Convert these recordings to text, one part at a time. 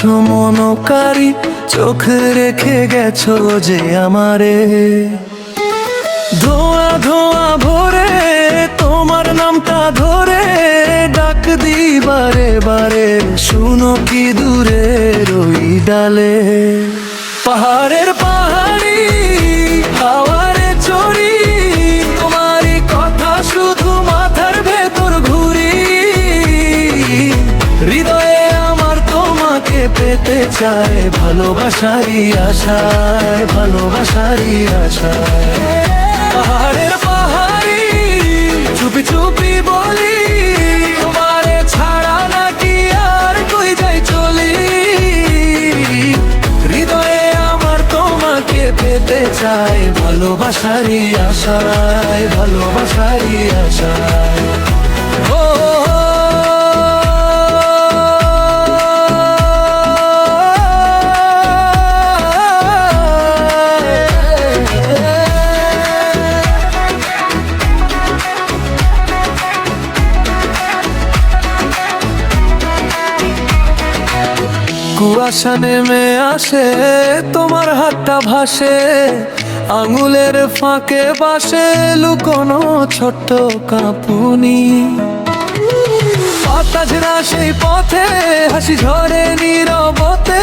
মনোকারী চোখ রেখে গেছো যে আমারে। ধোঁয়া ধোঁয়া ভরে তোমার নামটা ধরে ডাক দি বারে বারে, শুনো কি দূরে ওই ডালে। পাহাড়ের পাহাড়ি হাওয়ারে চড়ি, তোমারই কথা শুধু মাথার ভেতর ঘুরি। হৃদয়ে আমার তোমাকে পেতে চায়, ভালোবাসারই আশায়, ভালোবাসারই আশায়। পাহাড়ের পাহাড়ি চুপি চুপি বলি, তোমারে ছাড়া নাকি আর কই যাই চলি। হৃদয়ে আমার তোমাকে পেতে চাই, ভালোবাসারই আশায়, ভালোবাসারই আশায়। কুয়াশা নেমে আসে, তোমার হাতটা ভাসে আঙুলের ফাঁকে বাসে লুকোনো ছোট্ট কাঁপুনি। বাতাসরা সেই পথে হাসি ঝরে নীরবতে,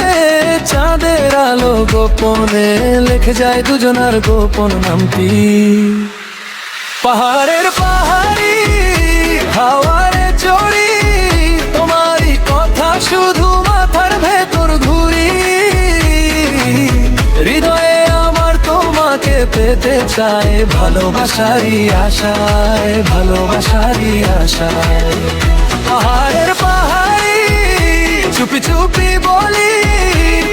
চাঁদের আলো গোপনে লেখে যায় দুজনার গোপন নামটি। পাহাড়ের পাহাড়ি হাওয়ারে চড়ি, তোমারই কথা শুধু মাথার ভেতর ঘুরি। হৃদয়ে আমার তোমাকে পেতে চায়, ভালোবাসারই আশায়, ভালোবাসারই আশায়। পাহাড়ের পাহাড়ি চুপি চুপি বলি,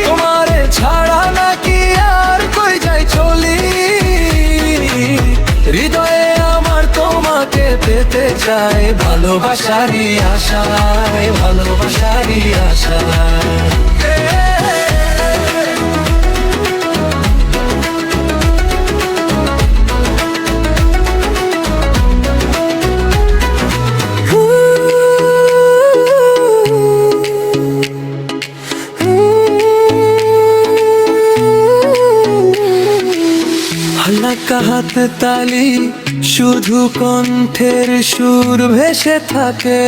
তোমারে ছাড়া নাকি আর কই যাই চলি। হৃদয়ে আমার তোমাকে পেতে চায়, ভালোবাসারই আশায়, ভালোবাসারই আশায়। হালকা হাত তালি শুধু কণ্ঠের সুর ভেসে থাকে,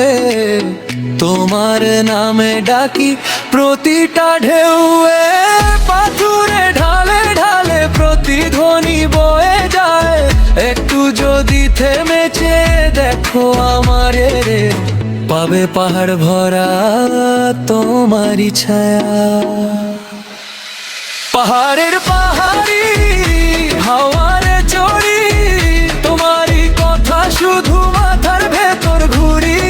তোমার নামে ডাকি প্রতিটা ঢেউয়ে। পাথুরে ঢালে ঢালে প্রতিধ্বনি বয়ে যায়, একটু যদি থেমেছে দেখো আমারে রে, পাবে পাহাড় ভরা তোমারই ছায়া। পাহাড়ের পাহাড়ি হাওয়ারে চড়ি, তোমারই কথা শুধু মাথার ভেতর ঘুরি।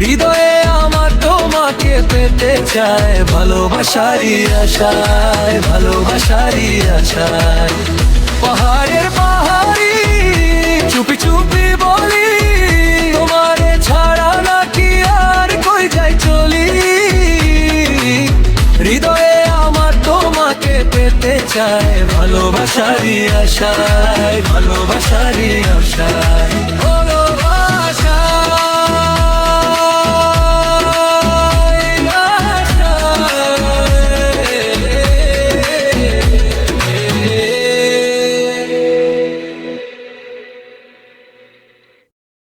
হৃদয়ে আমার তোমাকে পেতে চায়, ভালোবাসারই আশায়, ভালোবাসারই আশায়। পাহাড়ের পাহাড়ি চুপি চুপি বলি, তোমারে ছাড়া নাকি আর কই যাই চলি। হৃদয়ে আমার তোমাকে পেতে চায়, ভালোবাসারই আশায়, ভালোবাসারই আশায়।